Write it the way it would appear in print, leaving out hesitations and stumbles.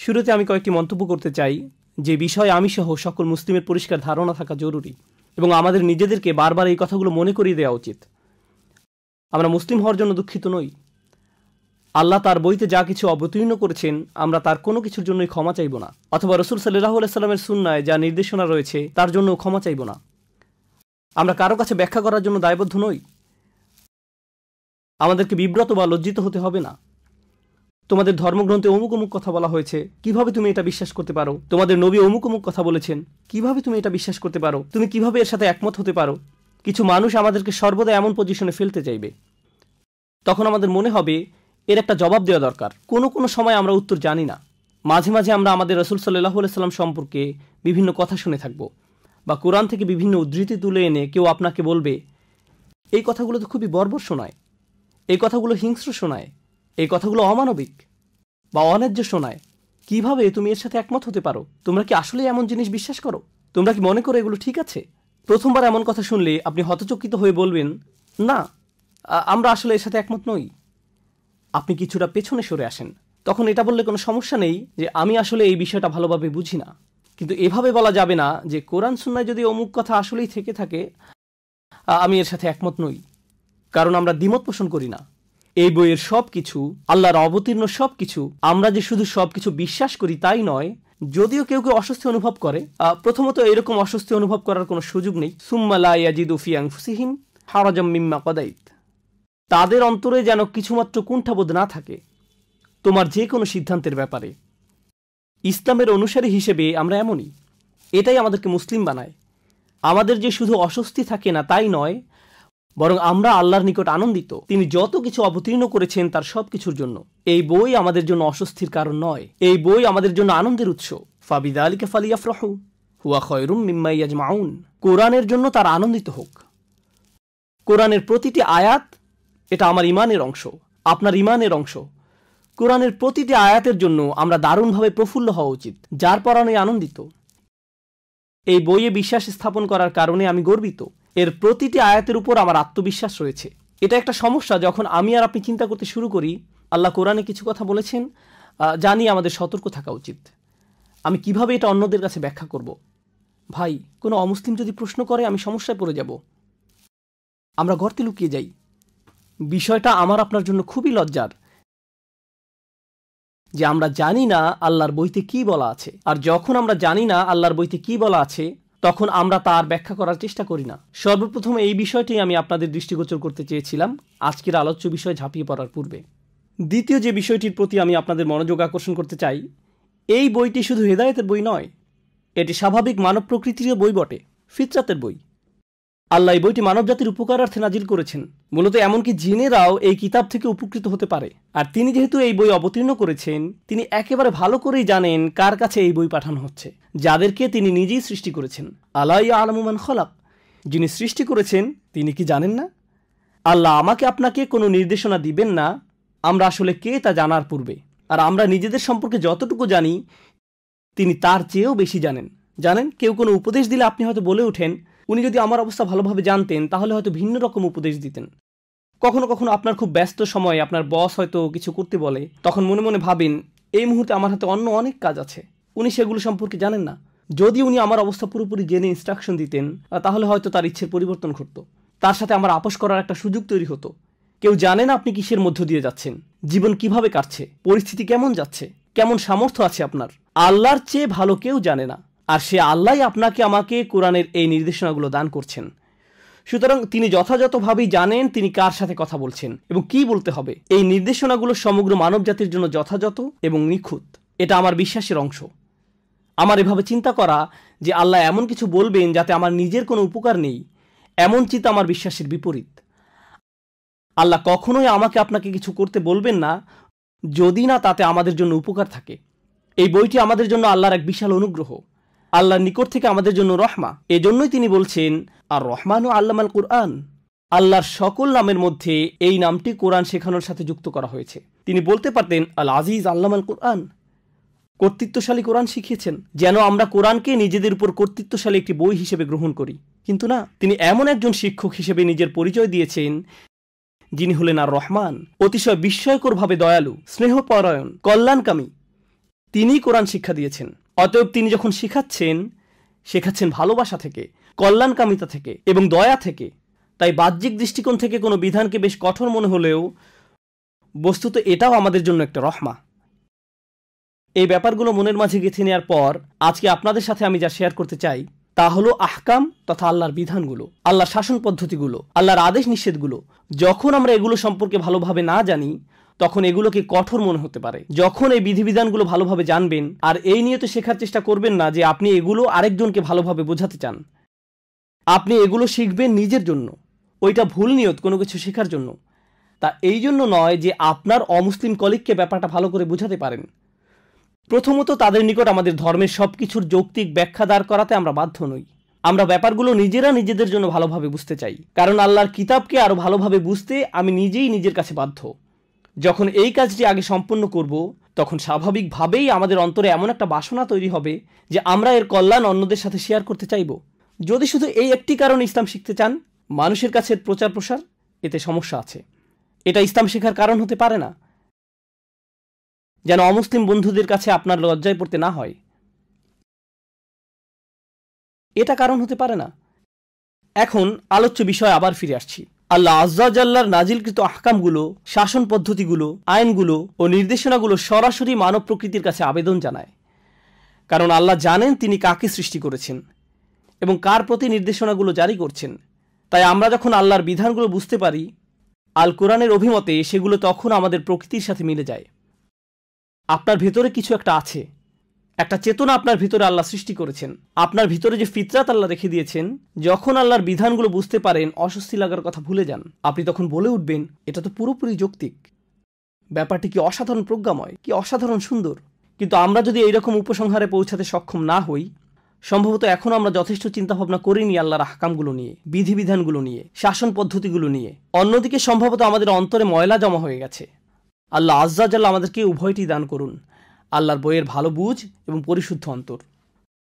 শুরুতে আমি কয়েকটি মন্তব্য করতে চাই যে বিষয়ে আমি সহ সকল মুসলিমের পরিষ্কার ধারণা থাকা জরুরি এবং আমাদের নিজেদেরকে বারবার এই কথাগুলো মনে করিয়ে দেওয়া উচিত। আমরা মুসলিম হওয়ার জন্য দুঃখিত নই। আল্লাহ তার বইতে যা কিছু অবতীর্ণ করেছেন আমরা তার কোনো কিছুর জন্যই ক্ষমা চাইব না, অথবা রাসূল সাল্লাল্লাহু আলাইহি সাল্লামের সুন্নায় যা নির্দেশনা রয়েছে তার জন্য ক্ষমা চাইব না। আমরা কারো কাছে ব্যাখ্যা করার জন্য দায়বদ্ধ নই। আমাদেরকে বিব্রত বা লজ্জিত হতে হবে না। তোমাদের ধর্মগ্রন্থে অমুক অমুক কথা বলা হয়েছে, কিভাবে তুমি এটা বিশ্বাস করতে পারো? তোমাদের নবী অমুক অমুক কথা বলেছেন, কিভাবে তুমি এটা বিশ্বাস করতে পারো? তুমি কিভাবে এর সাথে একমত হতে পারো? কিছু মানুষ আমাদেরকে সর্বদা এমন পজিশনে ফেলতে চাইবে। তখন আমাদের মনে হবে এর একটা জবাব দেওয়া দরকার। কোনো কোনো সময় আমরা উত্তর জানি না। মাঝে মাঝে আমরা আমাদের রাসূল সাল্লাল্লাহু আলাইহি সাল্লাম সম্পর্কে বিভিন্ন কথা শুনে থাকব, বা কোরআন থেকে বিভিন্ন উদ্ধৃতি তুলে এনে কেউ আপনাকে বলবে এই কথাগুলো তো খুবই বর্বর শোনায়, এই কথাগুলো হিংস্র শোনায়, এই কথাগুলো অমানবিক বা অন্যায্য শোনায়। কিভাবে তুমি এর সাথে একমত হতে পারো? তোমরা কি আসলে এমন জিনিস বিশ্বাস করো? তোমরা কি মনে করো এগুলো ঠিক আছে? প্রথমবার এমন কথা শুনলে আপনি হতচকিত হয়ে বলবেন, না, আমরা আসলে এর সাথে একমত নই। আপনি কিছুটা পেছনে সরে আসেন। তখন এটা বললে কোনো সমস্যা নেই যে আমি আসলে এই বিষয়টা ভালোভাবে বুঝি না। কিন্তু এভাবে বলা যাবে না যে কোরআন সুন্নায় যদি অমুক কথা আসলেই থেকে থাকে আমি এর সাথে একমত নই, কারণ আমরা দ্বিমত পোষণ করি না। এই বইয়ের সব কিছু, আল্লাহর অবতীর্ণ সব কিছু, আমরা যে শুধু সব কিছু বিশ্বাস করি তাই নয়। যদিও কেউ কেউ অস্বস্তি অনুভব করে, প্রথমত এরকম অস্বস্তি অনুভব করার কোনো সুযোগ নেই। সুম্মা লা ইয়াজিদু ফি আনফুসিহিম হারাজাম মিম্মা কাদাইত, তাদের অন্তরে যেন কিছুমাত্র কুণ্ঠাবোধ না থাকে তোমার যে কোনো সিদ্ধান্তের ব্যাপারে। ইসলামের অনুসারী হিসেবে আমরা এমনই। এটাই আমাদেরকে মুসলিম বানায়। আমাদের যে শুধু অস্বস্তি থাকে না তাই নয়, বরং আমরা আল্লাহর নিকট আনন্দিত। তিনি যত কিছু অবতীর্ণ করেছেন তার সব কিছুর জন্য। এই বই আমাদের জন্য অস্বস্তির কারণ নয়, এই বই আমাদের জন্য আনন্দের উৎস। ফাবিযালিকা ফালিয়াফরাহু হুয়া খায়রুম মিম্মা ইয়াজমাউন, কোরআনের জন্য তার আনন্দিত হোক। কোরআনের প্রতিটি আয়াত এটা আমার ইমানের অংশ, আপনার ইমানের অংশ। কোরআনের প্রতিটি আয়াতের জন্য আমরা দারুণভাবে প্রফুল্ল হওয়া উচিত, যার পরাণে আনন্দিত। এই বইয়ে বিশ্বাস স্থাপন করার কারণে আমি গর্বিত। এর প্রতিটি আয়াতের উপর আমার আত্মবিশ্বাস রয়েছে। এটা একটা সমস্যা যখন আমি আর আপনি চিন্তা করতে শুরু করি আল্লাহ কোরআনে কিছু কথা বলেছেন, জানি আমাদের সতর্ক থাকা উচিত। আমি কিভাবে এটা অন্যদের কাছে ব্যাখ্যা করব? ভাই, কোনো অমুসলিম যদি প্রশ্ন করে আমি সমস্যায় পড়ে যাব। আমরা গর্তে লুকিয়ে যাই। বিষয়টা আমার আপনার জন্য খুবই লজ্জার যে আমরা জানি না আল্লাহর বইতে কি বলা আছে। আর যখন আমরা জানি না আল্লাহর বইতে কি বলা আছে তখন আমরা তার ব্যাখ্যা করার চেষ্টা করি না। সর্বপ্রথম এই বিষয়টি আমি আপনাদের দৃষ্টিগোচর করতে চেয়েছিলাম আজকের আলোচ্য বিষয় ঝাঁপিয়ে পড়ার পূর্বে। দ্বিতীয় যে বিষয়টির প্রতি আমি আপনাদের মনোযোগ আকর্ষণ করতে চাই, এই বইটি শুধু হেদায়েতের বই নয়, এটি স্বাভাবিক মানব প্রকৃতির বই বটে, ফিতরাতের বই। আল্লাহ এই বইটি মানবজাতির উপকারার্থে নাজিল করেছেন। মূলত এমনকি জিনেরাও এই কিতাব থেকে উপকৃত হতে পারে। আর তিনি যেহেতু এই বই অবতীর্ণ করেছেন, তিনি একেবারে ভালো করেই জানেন কার কাছে এই বই পাঠানো হচ্ছে, যাদেরকে তিনি নিজেই সৃষ্টি করেছেন। আলা ইয়ালামু মান খালাক, যিনি সৃষ্টি করেছেন তিনি কি জানেন না? আল্লাহ আমাকে আপনাকে কোনো নির্দেশনা দিবেন না আমরা আসলে কে তা জানার পূর্বে। আর আমরা নিজেদের সম্পর্কে যতটুকু জানি তিনি তার চেয়েও বেশি জানেন। জানেন, কেউ কোনো উপদেশ দিলে আপনি হয়তো বলে ওঠেন উনি যদি আমার অবস্থা ভালোভাবে জানতেন তাহলে হয়তো ভিন্ন রকম উপদেশ দিতেন। কখনো কখনো আপনার খুব ব্যস্ত সময়ে আপনার বস হয়তো কিছু করতে বলে, তখন মনে মনে ভাবেন এই মুহূর্তে আমার হাতে অন্য অনেক কাজ আছে, উনি সেগুলো সম্পর্কে জানেন না। যদি উনি আমার অবস্থা পুরোপুরি জেনে ইনস্ট্রাকশন দিতেন তাহলে হয়তো তার ইচ্ছের পরিবর্তন ঘটতো, তার সাথে আমার আপোষ করার একটা সুযোগ তৈরি হতো। কেউ জানে না আপনি কিসের মধ্য দিয়ে যাচ্ছেন, জীবন কিভাবে কাটছে, পরিস্থিতি কেমন যাচ্ছে, কেমন সামর্থ্য আছে আপনার। আল্লাহর চেয়ে ভালো কেউ জানে না। আর সে আল্লাহই আপনাকে আমাকে কোরআনের এই নির্দেশনাগুলো দান করছেন। সুতরাং তিনি যথাযথভাবেই জানেন তিনি কার সাথে কথা বলছেন এবং কি বলতে হবে। এই নির্দেশনাগুলো সমগ্র মানবজাতির জন্য যথাযথ এবং নিখুঁত। এটা আমার বিশ্বাসের অংশ। আমার এভাবে চিন্তা করা যে আল্লাহ এমন কিছু বলবেন যাতে আমার নিজের কোনো উপকার নেই, এমন চিন্তা আমার বিশ্বাসের বিপরীত। আল্লাহ কখনোই আমাকে আপনাকে কিছু করতে বলবেন না যদি না তাতে আমাদের জন্য উপকার থাকে। এই বইটি আমাদের জন্য আল্লাহর এক বিশাল অনুগ্রহ, আল্লাহর নিকট থেকে আমাদের জন্য রহমা। এজন্যই তিনি বলছেন আর রহমানু আল্লামাল কুরআন, আল্লাহর সকল নামের মধ্যে এই নামটি কোরআন শেখানোর সাথে যুক্ত করা হয়েছে। তিনি বলতে পারতেন আল আজিজ আল্লামাল কুরআন, কর্তৃত্বশালী কোরআন শিখিয়েছেন, যেন আমরা কোরআনকে নিজেদের উপর কর্তৃত্বশালী একটি বই হিসেবে গ্রহণ করি। কিন্তু না, তিনি এমন একজন শিক্ষক হিসেবে নিজের পরিচয় দিয়েছেন যিনি হলেন আর রহমান, অতিশয় বিস্ময়করভাবে দয়ালু, স্নেহপরায়ণ, কল্যাণকামী। তিনিই কোরআন শিক্ষা দিয়েছেন। অতএব তিনি যখন শেখাচ্ছেন ভালোবাসা থেকে, কল্যাণকামিতা থেকে এবং দয়া থেকে। তাই বাহ্যিক দৃষ্টিকোণ থেকে কোনো বিধানকে বেশ কঠোর মনে হলেও বস্তুত এটাও আমাদের জন্য একটা রহমা। এই ব্যাপারগুলো মনের মাঝে গেঁথে নেওয়ার পর আজকে আপনাদের সাথে আমি যা শেয়ার করতে চাই তা হলো আহকাম তথা আল্লাহর বিধানগুলো, আল্লাহর শাসন পদ্ধতিগুলো, আল্লাহর আদেশ নিষেধগুলো। যখন আমরা এগুলো সম্পর্কে ভালোভাবে না জানি তখন এগুলোকে কঠোর মনে হতে পারে। যখন এই বিধিবিধানগুলো ভালোভাবে জানবেন আর এই নিয়ে তো শেখার চেষ্টা করবেন না যে আপনি এগুলো আরেকজনকে ভালোভাবে বোঝাতে চান। আপনি এগুলো শিখবেন নিজের জন্য, ওইটা ভুল নিয়ত কোনো কিছু শেখার জন্য। তা এই জন্য নয় যে আপনার অমুসলিম কলিগকে ব্যাপারটা ভালো করে বোঝাতে পারেন। প্রথমত তাদের নিকট আমাদের ধর্মের সবকিছুর যৌক্তিক ব্যাখ্যা দাঁড় করাতে আমরা বাধ্য নই। আমরা ব্যাপারগুলো নিজেরা নিজেদের জন্য ভালোভাবে বুঝতে চাই, কারণ আল্লাহর কিতাবকে আরো ভালোভাবে বুঝতে আমি নিজেই নিজের কাছে বাধ্য। যখন এই কাজটি আগে সম্পন্ন করব তখন স্বাভাবিকভাবেই আমাদের অন্তরে এমন একটা বাসনা তৈরি হবে যে আমরা এর কল্যাণ অন্যদের সাথে শেয়ার করতে চাইব। যদি শুধু এই একটি কারণে ইসলাম শিখতে চান, মানুষের কাছে প্রচার প্রসার, এতে সমস্যা আছে। এটা ইসলাম শেখার কারণ হতে পারে না, যেন অমুসলিম বন্ধুদের কাছে আপনার লজ্জায় পড়তে না হয়, এটা কারণ হতে পারে না। এখন আলোচ্য বিষয়ে আবার ফিরে আসছি। আল্লাহ আজ্জা জাল্লার নাজিলকৃত আহকামগুলো, শাসন পদ্ধতিগুলো, আইনগুলো ও নির্দেশনাগুলো সরাসরি মানব প্রকৃতির কাছে আবেদন জানায়। কারণ আল্লাহ জানেন তিনি কাকে সৃষ্টি করেছেন এবং কার প্রতি নির্দেশনাগুলো জারি করছেন। তাই আমরা যখন আল্লাহর বিধানগুলো বুঝতে পারি, আল কোরআনের অভিমতে সেগুলো তখন আমাদের প্রকৃতির সাথে মিলে যায়। আপনার ভেতরে কিছু একটা আছে, একটা চেতনা আপনার ভিতরে আল্লাহ সৃষ্টি করেছেন। আপনার ভিতরে যে ফিতরাত আল্লাহ রেখে দিয়েছেন, যখন আল্লাহর বিধানগুলো বুঝতে পারেন অস্বস্তি লাগার কথা ভুলে যান। আপনি তখন বলে উঠবেন, এটা তো পুরোপুরি যৌক্তিক, ব্যাপারটি কি অসাধারণ প্রজ্ঞাময়, কি অসাধারণ সুন্দর। কিন্তু আমরা যদি এইরকম উপসংহারে পৌঁছাতে সক্ষম না হই, সম্ভবত এখন আমরা যথেষ্ট চিন্তাভাবনা করিনি আল্লাহর আহকামগুলো নিয়ে, বিধিবিধানগুলো নিয়ে, শাসন পদ্ধতিগুলো নিয়ে। অন্যদিকে সম্ভবত আমাদের অন্তরে ময়লা জমা হয়ে গেছে। আল্লাহ আজ্জা জাল্লা আমাদেরকে উভয়টি দান করুন, আল্লাহর বইয়ের ভালো বুঝ এবং পরিশুদ্ধ অন্তর।